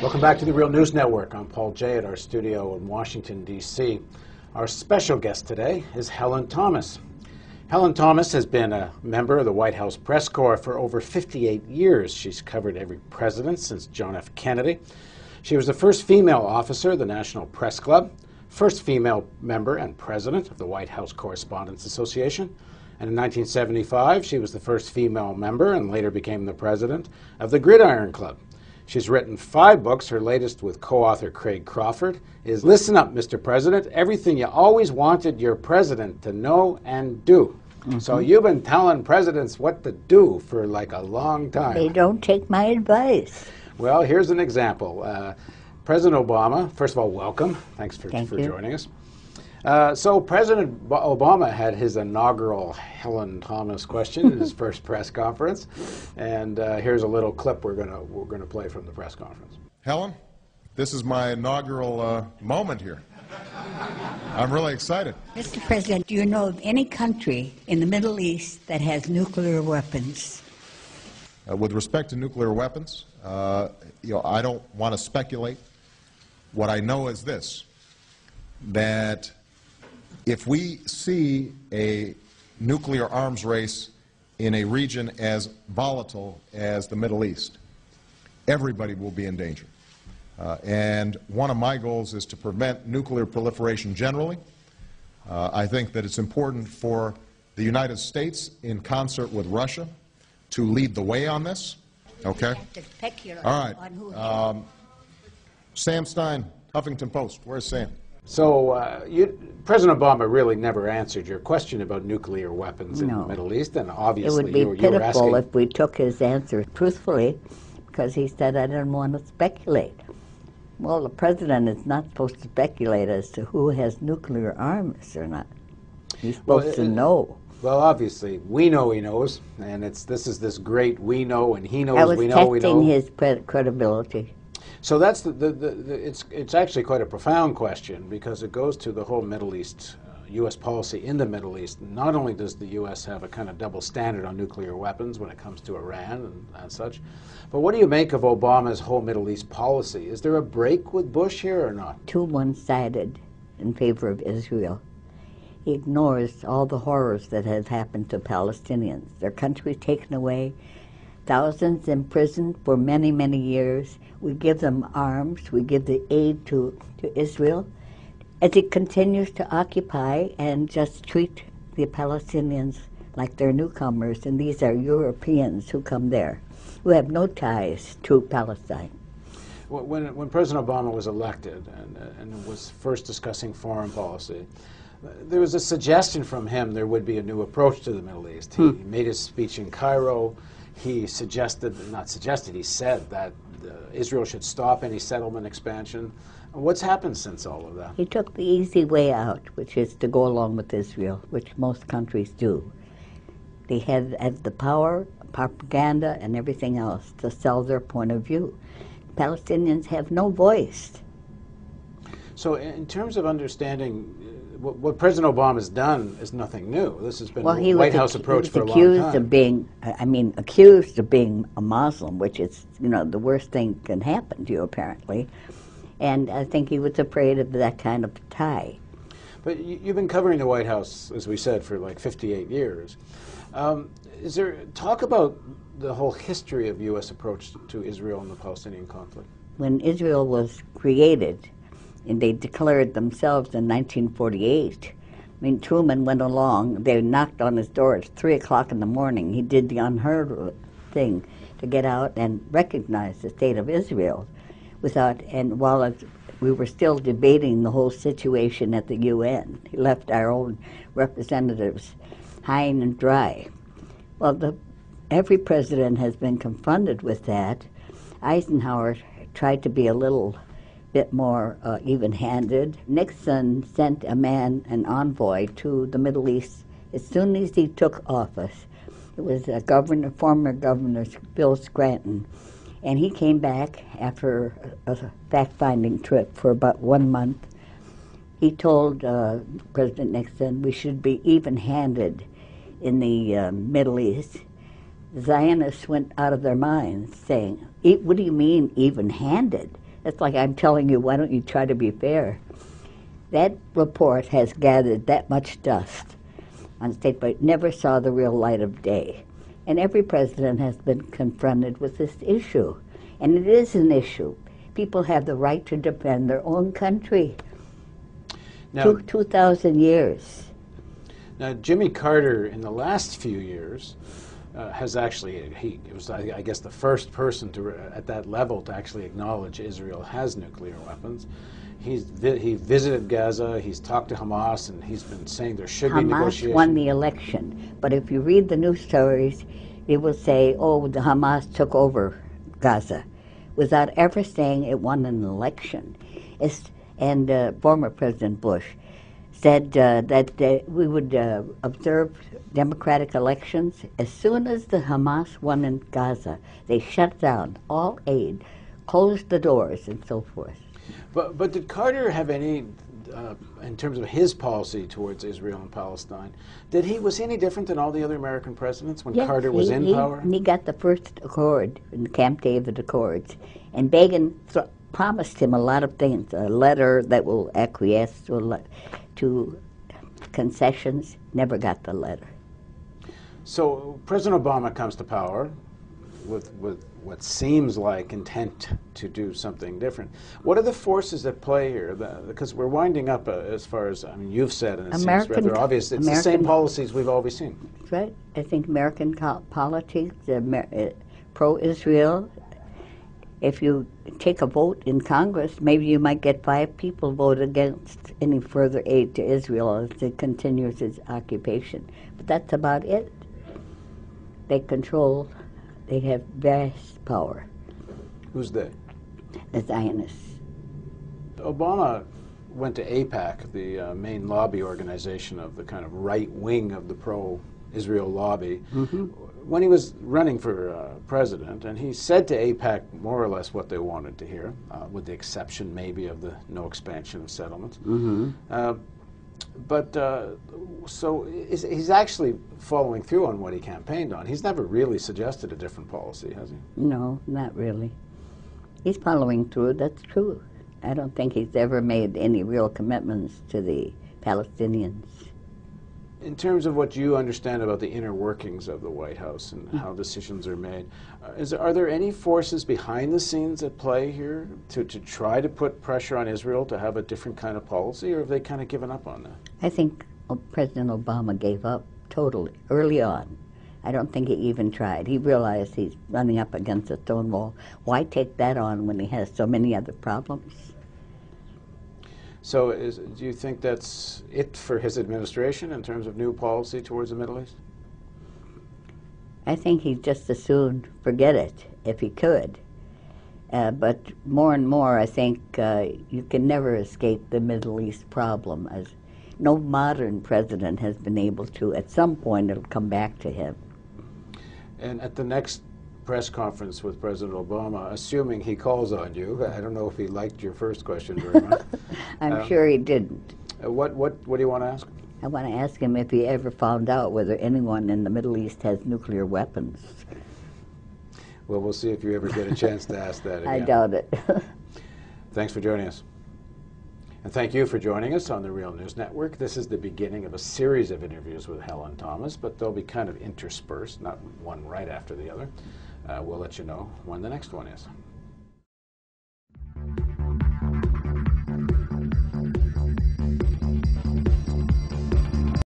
Welcome back to the Real News Network. I'm Paul Jay at our studio in Washington, D.C. Our special guest today is Helen Thomas. Helen Thomas has been a member of the White House press corps for over 58 years. She's covered every president since John F. Kennedy. She was the first female officer of the National Press Club, first female member and president of the White House Correspondents Association, and in 1975 she was the first female member and later became the president of the Gridiron Club. She's written 5 books. Her latest, with co-author Craig Crawford, is Listen Up, Mr. President, Everything You Always Wanted Your President to Know and Do. So you've been telling presidents what to do for like a long time. They don't take my advice. Well, here's an example. President Obama, first of all, welcome. Thanks for joining us. So President Obama had his inaugural Helen Thomas question in his first press conference, and here's a little clip we're gonna play from the press conference. Helen, this is my inaugural moment here. I'm really excited. Mr. President, do you know of any country in the Middle East that has nuclear weapons? With respect to nuclear weapons, I don't want to speculate. What I know is this, that if we see a nuclear arms race in a region as volatile as the Middle East, everybody will be in danger. And one of my goals is to prevent nuclear proliferation generally. I think that it's important for the United States, in concert with Russia, to lead the way on this. Okay? All right. Sam Stein, Huffington Post. Where's Sam? So President Obama really never answered your question about nuclear weapons in the Middle East, and obviously it would be pitiful if we took his answer truthfully, because he said I didn't want to speculate. Well, the president is not supposed to speculate as to who has nuclear arms or not. He's supposed to know. Well, obviously, we know he knows, and this is this great we know, and he knows we know we know. I was testing his credibility. So that's it's actually quite a profound question, because it goes to the whole Middle East, U.S. policy in the Middle East. Not only does the U.S. have a kind of double standard on nuclear weapons when it comes to Iran and such, but what do you make of Obama's whole Middle East policy? Is there a break with Bush here or not? Too one-sided in favor of Israel. He ignores all the horrors that have happened to Palestinians. Their country taken away, thousands imprisoned for many, many years. We give them arms, we give the aid to Israel, as it continues to occupy and just treat the Palestinians like they're newcomers, and these are Europeans who come there, who have no ties to Palestine. When President Obama was elected and was first discussing foreign policy, there was a suggestion from him there would be a new approach to the Middle East. He made his speech in Cairo. He suggested, not suggested, he said that Israel should stop any settlement expansion. What's happened since all of that? He took the easy way out, which is to go along with Israel, which most countries do. They have the power, propaganda, and everything else to sell their point of view. Palestinians have no voice. So in terms of understanding, what President Obama has done is nothing new. This has been a White House approach for a long time. Accused of being a Muslim, which is, the worst thing can happen to you, apparently. And I think he was afraid of that kind of tie. But you've been covering the White House, as we said, for like 58 years. Is there talk about the whole history of U.S. approach to Israel and the Palestinian conflict? When Israel was created, and they declared themselves in 1948, Truman went along, they knocked on his door at 3 o'clock in the morning. He did the unheard of thing to get out and recognize the state of Israel while we were still debating the whole situation at the UN. He left our own representatives high and dry. Well, every president has been confronted with that. Eisenhower tried to be a little bit more even-handed. Nixon sent an envoy to the Middle East as soon as he took office. It was former Governor Bill Scranton, and he came back after a fact-finding trip for about 1 month. He told President Nixon we should be even-handed in the Middle East. The Zionists went out of their minds saying, what do you mean even-handed? It's like I'm telling you, why don't you try to be fair? That report has gathered that much dust on state, but never saw the real light of day. And every president has been confronted with this issue. And it is an issue. People have the right to defend their own country. Now, 2,000 years. Now, Jimmy Carter, in the last few years, has actually, he was, I guess, the first person to, at that level to actually acknowledge Israel has nuclear weapons. He visited Gaza, he's talked to Hamas, and he's been saying there should be negotiations. Hamas won the election. But if you read the news stories, they will say, oh, the Hamas took over Gaza, without ever saying it won an election. And former President Bush said that we would observe democratic elections. As soon as the Hamas won in Gaza, they shut down all aid, closed the doors, and so forth. But did Carter have any, in terms of his policy towards Israel and Palestine, was he any different than all the other American presidents when Carter was in power? He got the first accord, in the Camp David Accords, and Begin promised him a lot of things, a letter that will acquiesce to concessions, never got the letter. So President Obama comes to power with what seems like intent to do something different. What are the forces at play here? Because we're winding up as far as, I mean, you've said, and it seems rather obvious, it's the same policies we've always seen. That's right. I think American politics, pro-Israel, if you take a vote in Congress, maybe you might get 5 people vote against any further aid to Israel as it continues its occupation. But that's about it. They have vast power. Who's they? The Zionists. Obama went to AIPAC, the main lobby organization of the kind of right wing of the pro-Israel lobby, when he was running for president, and he said to AIPAC more or less what they wanted to hear, with the exception maybe of the no expansion of settlements. So he's actually following through on what he campaigned on. He's never really suggested a different policy, has he? No, not really. He's following through, that's true. I don't think he's ever made any real commitments to the Palestinians. In terms of what you understand about the inner workings of the White House and how decisions are made, are there any forces behind the scenes at play here to try to put pressure on Israel to have a different kind of policy, or have they kind of given up on that? I think President Obama gave up totally early on. I don't think he even tried. He realized he's running up against a stone wall. Why take that on when he has so many other problems? So do you think that's it for his administration in terms of new policy towards the Middle East? I think he'd just as soon forget it if he could. But more and more, I think you can never escape the Middle East problem. As no modern president has been able to. At some point, it'll come back to him. And at the next press conference with President Obama, assuming he calls on you, I don't know if he liked your first question very much. I'm sure he didn't. What do you want to ask him? I want to ask him if he ever found out whether anyone in the Middle East has nuclear weapons. Well, we'll see if you ever get a chance to ask that again. I doubt it. Thanks for joining us. And thank you for joining us on the Real News Network. This is the beginning of a series of interviews with Helen Thomas, but they'll be kind of interspersed, not one right after the other. We'll let you know when the next one is.